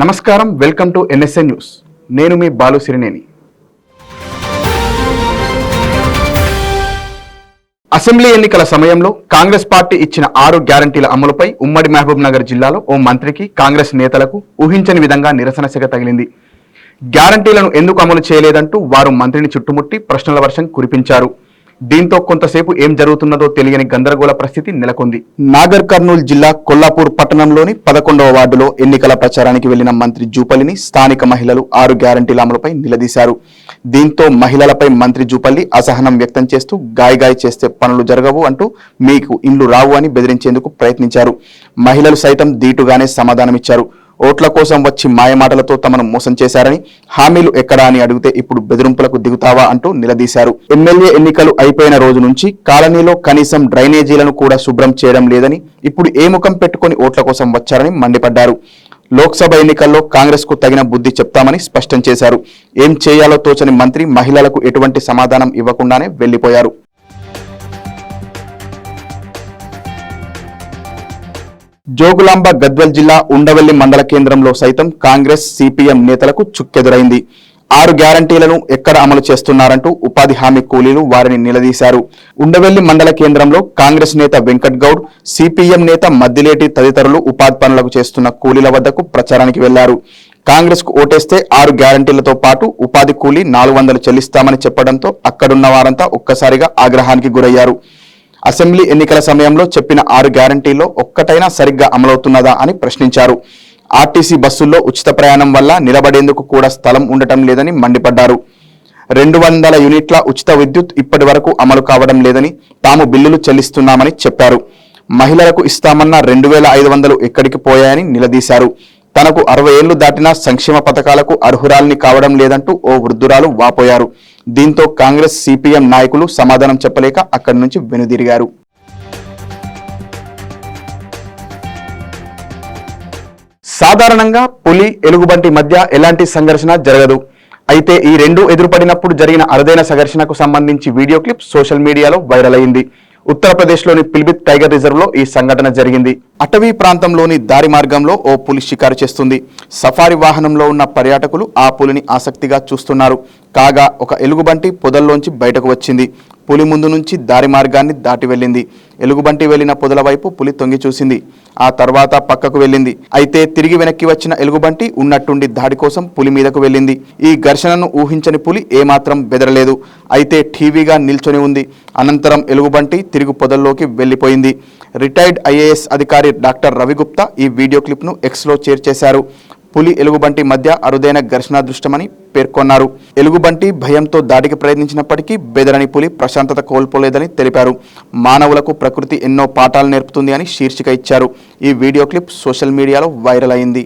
నమస్కారం, welcome to NSN news. నేను మీ Balu సిరినేని. Assembly ఎన్నికల సమయంలో కాంగ్రెస్ పార్టీ ఇచ్చిన 6 గ్యారంటీల అమలుపై ఉమ్మడి మహబూబ్ నగర్ జిల్లాలో ఓ మంత్రికి కాంగ్రెస్ నేతలకు ఊహించని విధంగా నిరసన సెగ తగిలింది. గ్యారంటీలను ఎందుకు అమలు చేయలేదంటూ వారు మంత్రిని చుట్టుముట్టి ప్రశ్నల వర్షం కురిపించారు. దీంతో కొంతసేపు ఏం జరుగుతున్నదో తెలియని గందరగోళ పరిస్థితి నెలకొంది. నాగర్ కర్నూలు జిల్లా కొల్లాపూర్ పట్టణంలోని 11వ వార్డులో ఎన్నికల ప్రచారానికి వెళ్లిన మంత్రి జూపల్లిని స్థానిక మహిళలు 6 గ్యారంటీల అమలుపై నిలదీశారు. దీంతో మహిళలపై మంత్రి జూపల్లి అసహనం వ్యక్తం చేస్తూ గాయగాయ చేస్తే పనులు జరగవు అంటూ మీకు ఇండ్లు రావు అని బెదిరించేందుకు ప్రయత్నించారు. మహిళలు సైతం దీటుగానే సమాధానమిచ్చారు. ఓట్ల కోసం వచ్చి మాయమాటలతో తమను మోసం చేశారని, హామీలు ఎక్కడా అని అడిగితే ఇప్పుడు బెదిరింపులకు దిగుతావా అంటూ నిలదీశారు. ఎమ్మెల్యే ఎన్నికలు అయిపోయిన రోజు నుంచి కాలనీలో కనీసం డ్రైనేజీలను కూడా శుభ్రం చేయడం లేదని, ఇప్పుడు ఏ ముఖం పెట్టుకుని ఓట్ల కోసం వచ్చారని మండిపడ్డారు. లోక్సభ ఎన్నికల్లో కాంగ్రెస్ కు తగిన బుద్ధి చెప్తామని స్పష్టం చేశారు. ఏం చేయాలో తోచని మంత్రి మహిళలకు ఎటువంటి సమాధానం ఇవ్వకుండానే వెళ్లిపోయారు. జోగులాంబ గద్వాల్ జిల్లా ఉండవెల్లి మండల కేంద్రంలో సైతం కాంగ్రెస్ సిపిఎం నేతలకు చుక్కెదురైంది. 6 గ్యారంటీలను ఎక్కడ అమలు చేస్తున్నారంటూ ఉపాధి హామీ కూలీలు వారిని నిలదీశారు. ఉండవెల్లి మండల కేంద్రంలో కాంగ్రెస్ నేత వెంకట్ గౌడ్, సిపిఎం నేత మద్దిలేటి తదితరులు ఉపాధి పనులకు చేస్తున్న కూలీల వద్దకు ప్రచారానికి వెళ్లారు. కాంగ్రెస్ కు ఓటేస్తే 6 గ్యారంటీలతో పాటు ఉపాధి కూలీ 400 చెల్లిస్తామని చెప్పడంతో అక్కడున్న వారంతా ఒక్కసారిగా ఆగ్రహానికి గురయ్యారు. అసెంబ్లీ ఎన్నికల సమయంలో చెప్పిన 6 గ్యారంటీల్లో ఒక్కటైనా సరిగ్గా అమలవుతున్నదా అని ప్రశ్నించారు. ఆర్టీసీ బస్సుల్లో ఉచిత ప్రయాణం వల్ల నిలబడేందుకు కూడా స్థలం ఉండటం లేదని మండిపడ్డారు. 200 యూనిట్ల ఉచిత విద్యుత్ ఇప్పటి వరకు అమలు కావడం లేదని, తాము బిల్లులు చెల్లిస్తున్నామని చెప్పారు. మహిళలకు ఇస్తామన్న 2500 ఎక్కడికి పోయాయని నిలదీశారు. తనకు 60 ఏళ్లు దాటినా సంక్షేమ పథకాలకు అర్హురాల్ని కావడం లేదంటూ ఓ వృద్ధురాలు వాపోయారు. దీంతో కాంగ్రెస్ సిపిఎం నాయకులు సమాధానం చెప్పలేక అక్కడి నుంచి వెనుదిరిగారు. సాధారణంగా పులి, ఎలుగుబంటి మధ్య ఎలాంటి సంఘర్షణ జరగదు. అయితే ఈ రెండు ఎదురుపడినప్పుడు జరిగిన అరుదైన సంఘర్షణకు సంబంధించి వీడియో క్లిప్ సోషల్ మీడియాలో వైరల్ అయింది. ఉత్తరప్రదేశ్లోని పిల్బిత్ టైగర్ రిజర్వ్ లో ఈ సంఘటన జరిగింది. అటవీ ప్రాంతంలోని దారి మార్గంలో ఓ పులి షికారు చేస్తుంది. సఫారీ వాహనంలో ఉన్న పర్యాటకులు ఆ పులిని ఆసక్తిగా చూస్తున్నారు. కాగా ఒక ఎలుగుబంటి పొదల్లోంచి బయటకు వచ్చింది. పులి ముందు నుంచి దారి మార్గాన్ని దాటి వెళ్ళింది. ఎలుగుబంటి వెళ్లిన పొదల వైపు పులి తొంగి చూసింది. ఆ తర్వాత పక్కకు వెళ్ళింది. అయితే తిరిగి వెనక్కి వచ్చిన ఎలుగుబంటి ఉన్నట్టుండి దాడి కోసం పులి మీదకు వెళ్ళింది. ఈ ఘర్షణను ఊహించని పులి ఏమాత్రం బెదరలేదు. అయితే టీవీగా నిల్చొని ఉంది. అనంతరం ఎలుగుబంటి తిరిగి పొదల్లోకి వెళ్లిపోయింది. రిటైర్డ్ ఐఏఎస్ అధికారి డాక్టర్ రవిగుప్తా ఈ వీడియో క్లిప్ను ఎక్స్లో షేర్ చేశారు. పులి, ఎలుగుబంటి మధ్య అరుదైన ఘర్షణ దృష్టమని పేర్కొన్నారు. ఎలుగుబంటి భయంతో దాడికి ప్రయత్నించినప్పటికీ బెదరని పులి ప్రశాంతత కోల్పోలేదని తెలిపారు. మానవులకు ప్రకృతి ఎన్నో పాఠాలు నేర్పుతుంది అని శీర్షిక ఇచ్చారు. ఈ వీడియో క్లిప్ సోషల్ మీడియాలో వైరల్ అయింది.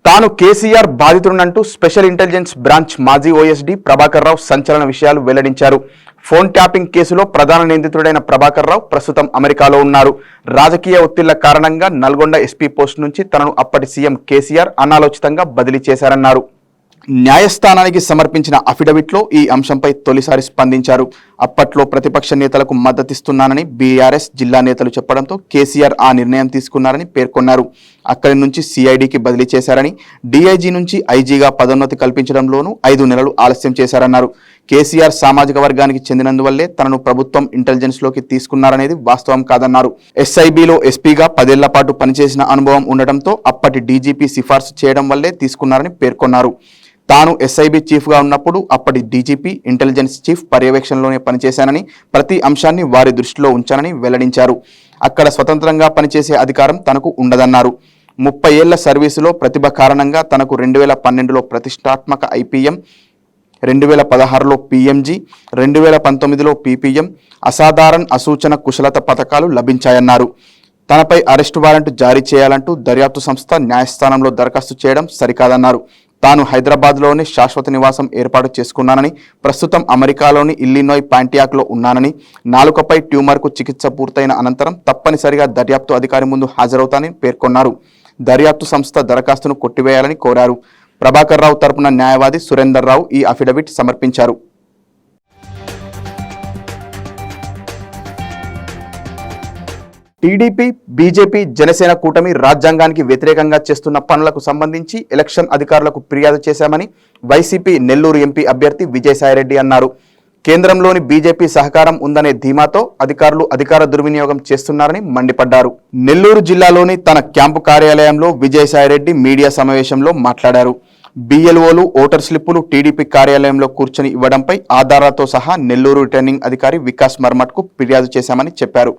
తాను కేసీఆర్ బాధితుడినంటూ స్పెషల్ ఇంటెలిజెన్స్ బ్రాంచ్ మాజీ ఓఎస్డీ ప్రభాకర్ రావు సంచలన విషయాలు వెల్లడించారు. ఫోన్ ట్యాపింగ్ కేసులో ప్రధాన నిందితుడైన ప్రభాకర్ రావు ప్రస్తుతం అమెరికాలో ఉన్నారు. రాజకీయ ఒత్తిళ్ల కారణంగా నల్గొండ ఎస్పీ పోస్ట్ నుంచి తనను అప్పటి సీఎం కేసీఆర్ అనాలోచితంగా బదిలీ చేశారన్నారు. న్యాయస్థానానికి సమర్పించిన అఫిడవిట్లో ఈ అంశంపై తొలిసారి స్పందించారు. అప్పట్లో ప్రతిపక్ష నేతలకు మద్దతిస్తున్నానని బీఆర్ఎస్ జిల్లా నేతలు చెప్పడంతో కేసీఆర్ ఆ నిర్ణయం తీసుకున్నారని పేర్కొన్నారు. అక్కడి నుంచి సిఐడికి బదిలీ చేశారని, డీఐజీ నుంచి ఐజీగా పదోన్నతి కల్పించడంలోనూ 5 నెలలు ఆలస్యం చేశారన్నారు. కేసీఆర్ సామాజిక వర్గానికి చెందినందువల్లే తనను ప్రభుత్వం ఇంటెలిజెన్స్లోకి తీసుకున్నారనేది వాస్తవం కాదన్నారు. ఎస్ఐబిలో ఎస్పీగా 10 ఏళ్ల పాటు పనిచేసిన అనుభవం ఉండటంతో అప్పటి డీజీపీ సిఫార్సు చేయడం వల్లే తీసుకున్నారని పేర్కొన్నారు. తాను ఎస్ఐబి చీఫ్గా ఉన్నప్పుడు అప్పటి డీజీపీ ఇంటెలిజెన్స్ చీఫ్ పర్యవేక్షణలోనే పనిచేశానని, ప్రతి అంశాన్ని వారి దృష్టిలో ఉంచానని వెల్లడించారు. అక్కడ స్వతంత్రంగా పనిచేసే అధికారం తనకు ఉండదన్నారు. 30 ఏళ్ల సర్వీసులో ప్రతిభ కారణంగా తనకు 2012లో ప్రతిష్టాత్మక ఐపీఎం, 2016లో పీఎంజీ, 2019లో పీపీఎం, అసాధారణ అసూచన కుశలత పథకాలు లభించాయన్నారు. తనపై అరెస్టు వారెంట్ జారీ చేయాలంటూ దర్యాప్తు సంస్థ న్యాయస్థానంలో దరఖాస్తు చేయడం సరికాదన్నారు. తాను హైదరాబాద్లోనే శాశ్వత నివాసం ఏర్పాటు చేసుకున్నానని, ప్రస్తుతం అమెరికాలోని ఇల్లినాయ్ పాంటియాక్లో ఉన్నానని, నాలుకపై ట్యూమర్కు చికిత్స పూర్తయిన అనంతరం తప్పనిసరిగా దర్యాప్తు అధికారి ముందు హాజరవుతానని పేర్కొన్నారు. దర్యాప్తు సంస్థ దరఖాస్తును కొట్టివేయాలని కోరారు. ప్రభాకర్ రావు తరపున న్యాయవాది సురేందర్ రావు ఈ అఫిడవిట్ సమర్పించారు. టీడీపీ, బీజేపీ, జనసేన కూటమి రాజ్యాంగానికి వ్యతిరేకంగా చేస్తున్న పనులకు సంబంధించి ఎలక్షన్ అధికారులకు ఫిర్యాదు చేశామని వైసీపీ నెల్లూరు ఎంపీ అభ్యర్థి విజయసాయిరెడ్డి అన్నారు. కేంద్రంలోని బీజేపీ సహకారం ఉందనే ధీమాతో అధికారులు అధికార దుర్వినియోగం చేస్తున్నారని మండిపడ్డారు. నెల్లూరు జిల్లాలోని తన క్యాంపు కార్యాలయంలో విజయసాయిరెడ్డి మీడియా సమావేశంలో మాట్లాడారు. బిఎల్ఓలు ఓటర్ స్లిప్పులు టీడీపీ కార్యాలయంలో కూర్చొని ఇవ్వడంపై ఆధారాలతో సహా నెల్లూరు రిటర్నింగ్ అధికారి వికాస్ మర్మట్కు ఫిర్యాదు చేశామని చెప్పారు.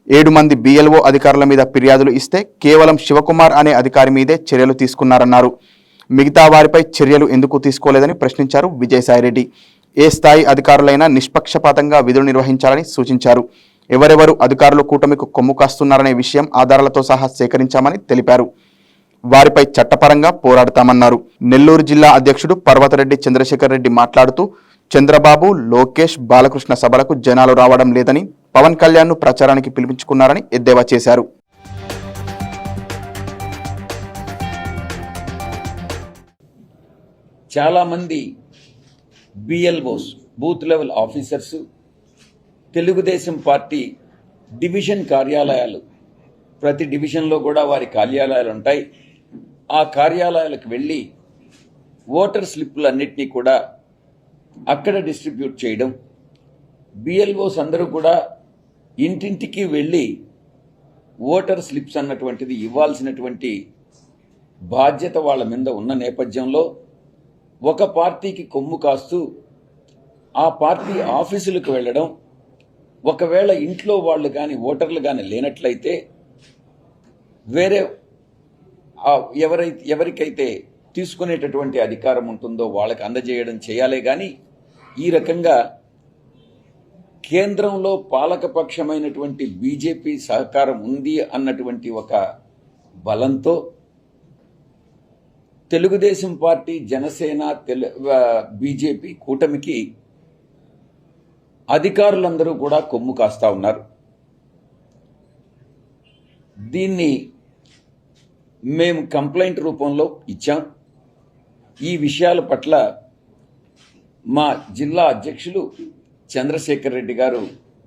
7 మంది బిఎల్ఓ అధికారుల మీద ఫిర్యాదులు ఇస్తే కేవలం శివకుమార్ అనే అధికారి మీదే చర్యలు తీసుకున్నారన్నారు. మిగతా వారిపై చర్యలు ఎందుకు తీసుకోలేదని ప్రశ్నించారు విజయసాయిరెడ్డి. ఏ స్థాయి అధికారులైనా నిష్పక్షపాతంగా విధులు నిర్వహించాలని సూచించారు. ఎవరెవరు అధికారులు కూటమికి కొమ్ము కాస్తున్నారనే విషయం ఆధారాలతో సహా సేకరించామని తెలిపారు. వారిపై చట్టపరంగా పోరాడతామన్నారు. నెల్లూరు జిల్లా అధ్యక్షుడు పర్వతరెడ్డి చంద్రశేఖర్ రెడ్డి మాట్లాడుతూ చంద్రబాబు, లోకేష్, బాలకృష్ణ సభలకు జనాలు రావడం లేదని, పవన్ కళ్యాణ్ను ప్రచారానికి పిలిపించుకున్నారని ఎద్దేవా చేశారు. చాలామంది BLOs, booth level officers, Telugu Desam party division కార్యాలయాలు, ప్రతి డివిజన్లో కూడా వారి కార్యాలయాలు ఉంటాయి. ఆ కార్యాలయాలకు వెళ్ళి ఓటర్ స్లిప్పులన్నింటినీ కూడా అక్కడ డిస్ట్రిబ్యూట్ చేయడం, బిఎల్ఓస్ అందరూ కూడా ఇంటింటికి వెళ్ళి ఓటర్ స్లిప్స్ అన్నటువంటిది ఇవ్వాల్సినటువంటి బాధ్యత వాళ్ళ మీద ఉన్న నేపథ్యంలో ఒక పార్టీకి కొమ్ము కాస్తూ ఆ పార్టీ ఆఫీసులకు వెళ్ళడం, ఒకవేళ ఇంట్లో వాళ్ళు కానీ ఓటర్లు కానీ లేనట్లయితే వేరే ఎవరికైతే తీసుకునేటటువంటి అధికారం ఉంటుందో వాళ్ళకి అందజేయడం చేయాలే కానీ ఈ రకంగా కేంద్రంలో పాలకపక్షమైనటువంటి బీజేపీ సహకారం ఉంది అన్నటువంటి ఒక బలంతో తెలుగుదేశం పార్టీ, జనసేన, బీజేపీ కూటమికి అధికారులందరూ కూడా కొమ్ము కాస్తా ఉన్నారు. దీన్ని మేము కంప్లైంట్ రూపంలో ఇచ్చాం. ఈ విషయాల పట్ల మా జిల్లా అధ్యక్షులు చంద్రశేఖర్ రెడ్డి గారు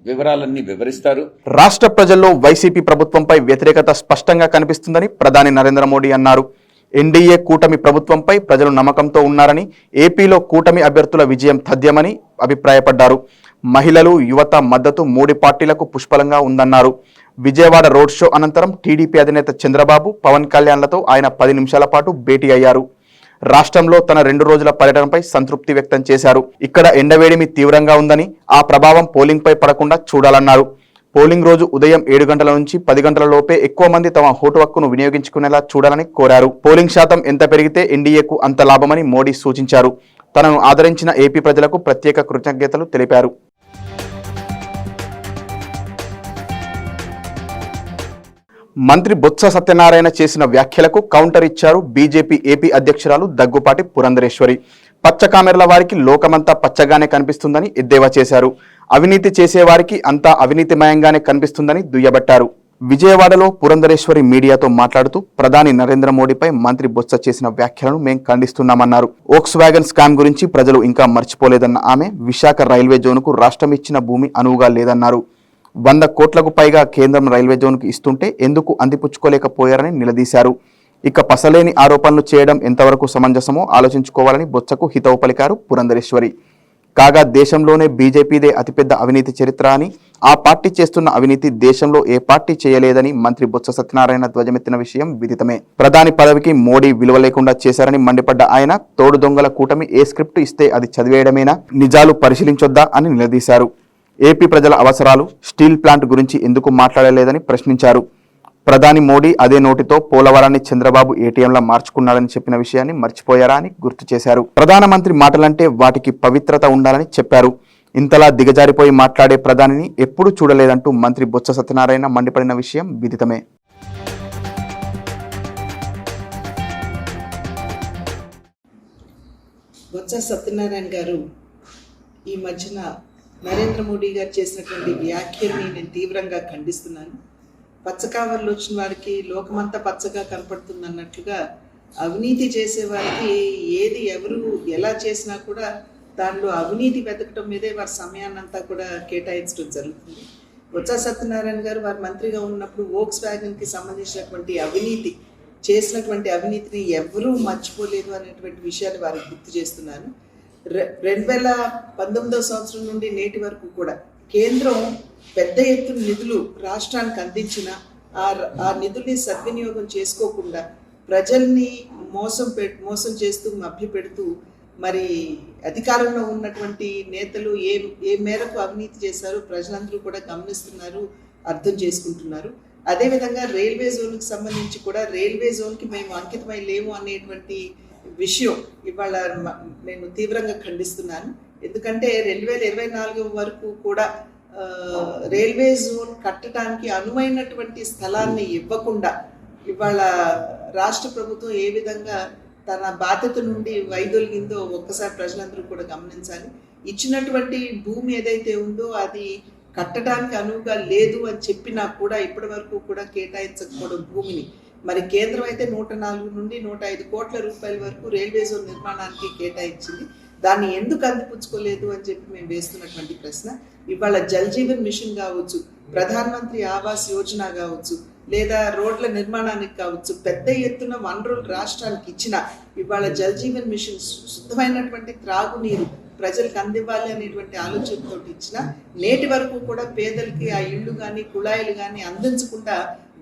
వివరాలన్నీ వివరిస్తారు. రాష్ట్ర ప్రజల్లో వైసీపీ ప్రభుత్వంపై వ్యతిరేకత స్పష్టంగా కనిపిస్తుందని ప్రధాని నరేంద్ర మోడీ అన్నారు. ఎన్డీఏ కూటమి ప్రభుత్వంపై ప్రజలు నమ్మకంతో ఉన్నారని, ఏపీలో కూటమి అభ్యర్థుల విజయం తథ్యమని అభిప్రాయపడ్డారు. మహిళలు, యువత మద్దతు 3 పార్టీలకు పుష్కలంగా ఉందన్నారు. విజయవాడ రోడ్ షో అనంతరం టీడీపీ అధినేత చంద్రబాబు, పవన్ కళ్యాణ్లతో ఆయన 10 నిమిషాల పాటు భేటీ అయ్యారు. రాష్ట్రంలో తన 2 రోజుల పర్యటనపై సంతృప్తి వ్యక్తం చేశారు. ఇక్కడ ఎండవేడిమి తీవ్రంగా ఉందని, ఆ ప్రభావం పోలింగ్ పై పడకుండా చూడాలన్నారు. పోలింగ్ రోజు ఉదయం 7 గంటల నుంచి 10 గంటల లోపే ఎక్కువ మంది తమ ఓటు హక్కును వినియోగించుకునేలా చూడాలని కోరారు. పోలింగ్ శాతం ఎంత పెరిగితే ఎన్డీఏకు అంత లాభమని మోడీ సూచించారు. తనను ఆదరించిన ఏపీ ప్రజలకు ప్రత్యేక కృతజ్ఞతలు తెలిపారు. మంత్రి బొత్స సత్యనారాయణ చేసిన వ్యాఖ్యలకు కౌంటర్ ఇచ్చారు బీజేపీ ఏపీ అధ్యక్షురాలు దగ్గుపాటి పురంధరేశ్వరి. పచ్చ కామెర్ల వారికి లోకమంతా పచ్చగానే కనిపిస్తుందని ఎద్దేవా చేశారు. అవినీతి చేసేవారికి అంతా అవినీతిమయంగానే కనిపిస్తుందని దుయ్యబట్టారు. విజయవాడలో పురంధరేశ్వరి మీడియాతో మాట్లాడుతూ ప్రధాని నరేంద్ర మోడీపై మంత్రి బొత్స చేసిన వ్యాఖ్యలను మేం ఖండిస్తున్నామన్నారు. వోక్స్ వ్యాగన్ స్కామ్ గురించి ప్రజలు ఇంకా మర్చిపోలేదన్న ఆమె విశాఖ రైల్వే జోన్కు రాష్ట్రం ఇచ్చిన భూమి అనువుగా లేదన్నారు. 100 కోట్లకు పైగా కేంద్రం రైల్వే జోన్కు ఇస్తుంటే ఎందుకు అందిపుచ్చుకోలేకపోయారని నిలదీశారు. ఇక పసలేని ఆరోపణలు చేయడం ఎంతవరకు సమంజసమో ఆలోచించుకోవాలని బొత్సకు హితవు పలికారు పురంధరేశ్వరి. కాగా దేశంలోనే బీజేపీదే అతిపెద్ద అవినీతి చరిత్ర అని, ఆ పార్టీ చేస్తున్న అవినీతి దేశంలో ఏ పార్టీ చేయలేదని మంత్రి బొత్స సత్యనారాయణ ధ్వజమెత్తిన విషయం విదితమే. ప్రధాని పదవికి మోడీ విలువ లేకుండా చేశారని మండిపడ్డ ఆయన తోడు దొంగల కూటమి ఏ స్క్రిప్ట్ ఇస్తే అది చదివేయడమేనా, నిజాలు పరిశీలించొద్దా అని నిలదీశారు. ఏపీ ప్రజల అవసరాలు, స్టీల్ ప్లాంట్ గురించి ఎందుకు మాట్లాడలేదని ప్రశ్నించారు. ప్రధాని మోడీ అదే నోటితో పోలవరాన్ని చంద్రబాబు ఏటీఎంలా మార్చుకున్నాడని చెప్పిన విషయాన్ని మర్చిపోయారా అని గుర్తు చేశారు. ప్రధానమంత్రి మాటలంటే వాటికి పవిత్రత ఉండాలని చెప్పారు. ఇంతలా దిగజారిపోయి మాట్లాడే ప్రధానిని ఎప్పుడూ చూడలేదంటూ మంత్రి బొత్స సత్యనారాయణ మండిపడిన విషయం విదితమే. బొత్స సత్యనారాయణ గారు ఈ మధ్యన నరేంద్ర మోడీ గారు చేసినటువంటి వ్యాఖ్యల్ని నేను తీవ్రంగా ఖండిస్తున్నాను. పచ్చకావర్లు వచ్చిన వారికి లోకమంతా పచ్చగా కనపడుతుంది అన్నట్లుగా అవినీతి చేసే వారికి ఏది ఎవరు ఎలా చేసినా కూడా దానిలో అవినీతి వెతకటం మీదే వారి సమయాన్నంతా కూడా కేటాయించడం జరుగుతుంది. బొత్స సత్యనారాయణ గారు వారు మంత్రిగా ఉన్నప్పుడు వోక్స్ వ్యాగన్కి సంబంధించినటువంటి చేసినటువంటి అవినీతిని ఎవరూ మర్చిపోలేదు అనేటువంటి విషయాన్ని వారికి గుర్తు చేస్తున్నాను. 2019 సంవత్సరం నుండి నేటి వరకు కూడా కేంద్రం పెద్ద ఎత్తున నిధులు రాష్ట్రానికి అందించిన ఆ నిధుల్ని సద్వినియోగం చేసుకోకుండా ప్రజల్ని మోసం చేస్తూ మభ్యపెడుతూ మరి అధికారంలో ఉన్నటువంటి నేతలు ఏ మేరకు అవినీతి చేశారో ప్రజలందరూ కూడా గమనిస్తున్నారు, అర్థం చేసుకుంటున్నారు. అదేవిధంగా రైల్వే జోన్కి సంబంధించి కూడా రైల్వే జోన్కి మేము అంకితమై లేము అనేటువంటి విషయం ఇవాళ నేను తీవ్రంగా ఖండిస్తున్నాను. ఎందుకంటే 2024 వరకు కూడా రైల్వే జోన్ కట్టడానికి అనువైనటువంటి స్థలాన్ని ఇవ్వకుండా ఇవాళ రాష్ట్ర ప్రభుత్వం ఏ విధంగా తన బాధ్యత నుండి వైదొలిగిందో ఒక్కసారి ప్రజలందరూ కూడా గమనించాలి. ఇచ్చినటువంటి భూమి ఏదైతే ఉందో అది కట్టడానికి అనువుగా లేదు అని చెప్పినా కూడా ఇప్పటి వరకు కూడా కేటాయించకపోవడం భూమిని, మరి కేంద్రం అయితే 104 నుండి 105 కోట్ల రూపాయల వరకు రైల్వే జోన్ నిర్మాణానికి కేటాయించింది. దాన్ని ఎందుకు అందిపుచ్చుకోలేదు అని చెప్పి మేము వేస్తున్నటువంటి ప్రశ్న. ఇవాళ జల్ జీవన్ మిషన్ కావచ్చు, ప్రధాన మంత్రి ఆవాస్ యోజన కావచ్చు, లేదా రోడ్ల నిర్మాణానికి కావచ్చు, పెద్ద ఎత్తున వనరులు రాష్ట్రానికి ఇచ్చిన ఇవాళ జల్ జీవన్ మిషన్ శుద్ధమైనటువంటి త్రాగునీరు ప్రజలకు అందివ్వాలి అనేటువంటి ఆలోచనతో ఇచ్చిన నేటి వరకు కూడా పేదలకి ఆ ఇళ్ళు కానీ కుళాయిలు కానీ అందించకుండా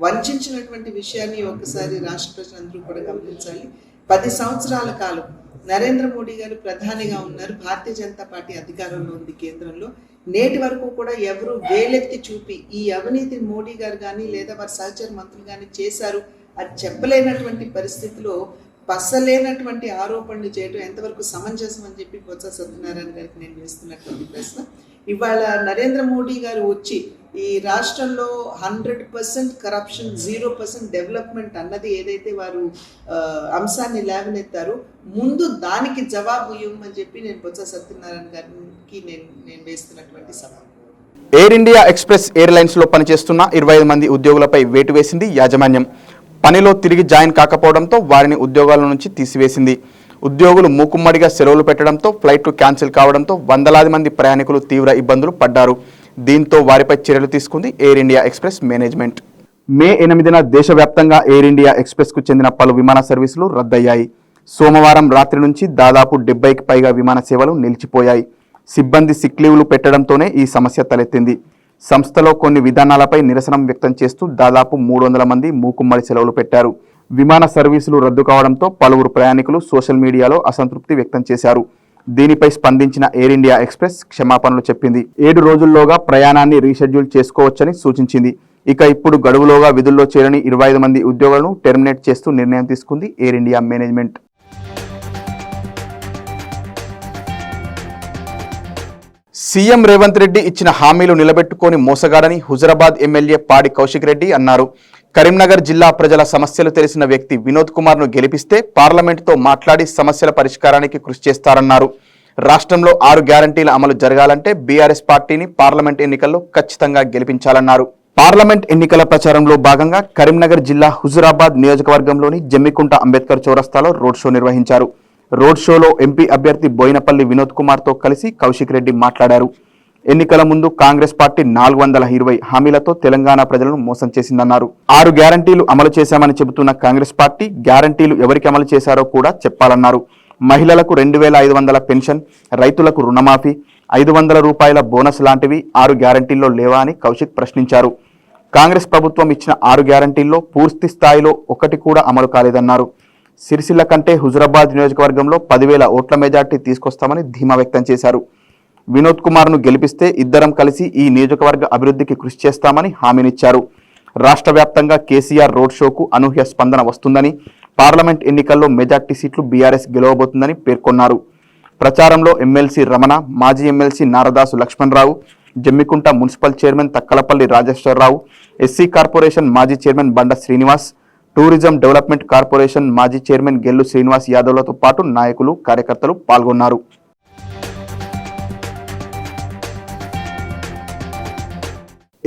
వంచినటువంటి విషయాన్ని ఒకసారి రాష్ట్ర ప్రజలందరూ కూడా గమనించాలి. 10 సంవత్సరాల కాలం నరేంద్ర మోడీ గారు ప్రధానిగా ఉన్నారు, భారతీయ జనతా పార్టీ అధికారంలో ఉంది కేంద్రంలో. నేటి వరకు కూడా ఎవరు వేలెత్తి చూపి ఈ అవినీతిని మోడీ గారు కానీ లేదా వారి సహచర మంత్రులు కానీ చేశారు అది చెప్పలేనటువంటి పరిస్థితిలో పసలేనటువంటి ఆరోపణలు చేయడం ఎంతవరకు సమంజసం అని చెప్పి బొత్స సత్యనారాయణ గారికి నేను వేస్తున్నటువంటి ప్రశ్న. ఇవాళ నరేంద్ర మోడీ గారు వచ్చి ఈ రాష్ట్రంలో 100% కరప్షన్, 0% డెవలప్మెంట్ అన్నది ఏదైతే వారు అంశాన్ని లేవనెత్తారో ముందు దానికి జవాబు ఇవ్వమని చెప్పి నేను బొత్స సత్యనారాయణ గారికి నేను వేస్తున్నటువంటి సవాల్. ఎయిర్ ఇండియా ఎక్స్ప్రెస్ ఎయిర్లైన్స్లో పనిచేస్తున్న 25 మంది ఉద్యోగులపై వేటు వేసింది యాజమాన్యం. పనిలో తిరిగి జాయిన్ కాకపోవడంతో వారిని ఉద్యోగాల నుంచి తీసివేసింది. ఉద్యోగులు మూకుమ్మడిగా సెలవులు పెట్టడంతో ఫ్లైట్లు క్యాన్సిల్ కావడంతో వందలాది మంది ప్రయాణికులు తీవ్ర ఇబ్బందులు పడ్డారు. దీంతో వారిపై చర్యలు తీసుకుంది ఎయిర్ ఇండియా ఎక్స్ప్రెస్ మేనేజ్మెంట్. మే 8న దేశవ్యాప్తంగా ఎయిర్ ఇండియా ఎక్స్ప్రెస్కు చెందిన పలు విమాన సర్వీసులు రద్దయ్యాయి. సోమవారం రాత్రి నుంచి దాదాపు 70కి పైగా విమాన సేవలు నిలిచిపోయాయి. సిబ్బంది సిక్ లీవ్లు పెట్టడంతోనే ఈ సమస్య తలెత్తింది. సంస్థలో కొన్ని విధానాలపై నిరసన వ్యక్తం చేస్తూ దాదాపు 300 మంది మూకుమ్మడి సెలవులు పెట్టారు. విమాన సర్వీసులు రద్దు కావడంతో పలువురు ప్రయాణికులు సోషల్ మీడియాలో అసంతృప్తి వ్యక్తం చేశారు. దీనిపై స్పందించిన ఎయిర్ ఇండియా ఎక్స్ప్రెస్ క్షమాపణలు చెప్పింది. 7 రోజుల్లోగా ప్రయాణాన్ని రీషెడ్యూల్ చేసుకోవచ్చని సూచించింది. ఇక ఇప్పుడు గడువులోగా విధుల్లో చేరని 25 మంది ఉద్యోగులను టెర్మినేట్ చేస్తూ నిర్ణయం తీసుకుంది air India management. CM Revanth Reddy ఇచ్చిన హామీలు నిలబెట్టుకొని మోసగాడని హుజరాబాద్ ఎమ్మెల్యే పాడి కౌశిక్ రెడ్డి అన్నారు. కరీంనగర్ జిల్లా ప్రజల సమస్యలు తెలిసిన వ్యక్తి వినోద్ కుమార్ను గెలిపిస్తే పార్లమెంటుతో మాట్లాడి సమస్యల పరిష్కారానికి కృషి చేస్తారన్నారు. రాష్ట్రంలో 6 గ్యారంటీల అమలు జరగాలంటే బీఆర్ఎస్ పార్టీని పార్లమెంట్ ఎన్నికల్లో ఖచ్చితంగా గెలిపించాలన్నారు. పార్లమెంట్ ఎన్నికల ప్రచారంలో భాగంగా కరీంనగర్ జిల్లా హుజురాబాద్ నియోజకవర్గంలోని జమ్మికుంట అంబేద్కర్ చౌరస్తాలో రోడ్ షో నిర్వహించారు. రోడ్ షోలో ఎంపీ అభ్యర్థి బోయినపల్లి వినోద్ కుమార్తో కలిసి కౌశిక్ రెడ్డి మాట్లాడారు. ఎన్నికల ముందు కాంగ్రెస్ పార్టీ 420 హామీలతో తెలంగాణ ప్రజలను మోసం చేసిందన్నారు. 6 గ్యారంటీలు అమలు చేశామని చెబుతున్న కాంగ్రెస్ పార్టీ గ్యారంటీలు ఎవరికి అమలు చేశారో కూడా చెప్పాలన్నారు. మహిళలకు 2500 పెన్షన్, రైతులకు రుణమాఫీ, 500 రూపాయల బోనస్ లాంటివి 6 గ్యారంటీల్లో లేవా అని కౌశిక్ ప్రశ్నించారు. కాంగ్రెస్ ప్రభుత్వం ఇచ్చిన 6 గ్యారంటీల్లో పూర్తి స్థాయిలో ఒకటి కూడా అమలు కాలేదన్నారు. సిరిసిల్ల కంటే హుజురాబాద్ నియోజకవర్గంలో 10,000 ఓట్ల మెజార్టీ తీసుకొస్తామని ధీమా వ్యక్తం చేశారు. వినోద్ కుమార్ను గెలిపిస్తే ఇద్దరం కలిసి ఈ నియోజకవర్గ అభివృద్ధికి కృషి చేస్తామని హామీనిచ్చారు. రాష్ట్ర వ్యాప్తంగా కేసీఆర్ రోడ్ షోకు అనూహ్య స్పందన వస్తుందని, పార్లమెంట్ ఎన్నికల్లో మెజార్టీ సీట్లు బీఆర్ఎస్ గెలవబోతుందని పేర్కొన్నారు. ప్రచారంలో ఎమ్మెల్సీ రమణ, మాజీ MLC Naradasu Lakshmana Rao, Jammikunta municipal chairman Thakkalapalli Rajeshwara Rao, SC corporation మాజీ chairman Banda Srinivas, tourism development corporation మాజీ చైర్మన్ గెల్లు శ్రీనివాస్ యాదవ్లతో పాటు నాయకులు, కార్యకర్తలు పాల్గొన్నారు.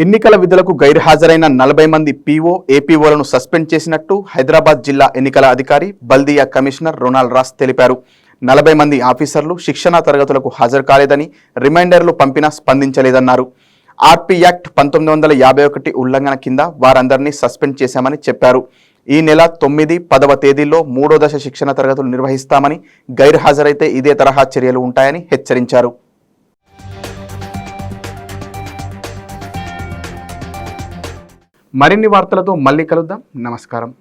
ఎన్నికల విధులకు గైర్హాజరైన 40 మంది పీఓ, ఏపీఓలను సస్పెండ్ చేసినట్టు హైదరాబాద్ జిల్లా ఎన్నికల అధికారి బల్దియా కమిషనర్ రొనాల్డ్ రాస్ తెలిపారు. 40 మంది ఆఫీసర్లు శిక్షణా తరగతులకు హాజరు కాలేదని, రిమైండర్లు పంపినా స్పందించలేదన్నారు. ఆర్పీ యాక్ట్ 1951 ఉల్లంఘన కింద వారందరినీ సస్పెండ్ చేశామని చెప్పారు. ఈ నెల 9, 10వ తేదీల్లో 3వ దశ శిక్షణ తరగతులు నిర్వహిస్తామని, గైర్హాజరైతే ఇదే తరహా చర్యలు ఉంటాయని హెచ్చరించారు. మరిన్ని వార్తలతో మళ్ళీ కలుద్దాం. నమస్కారం.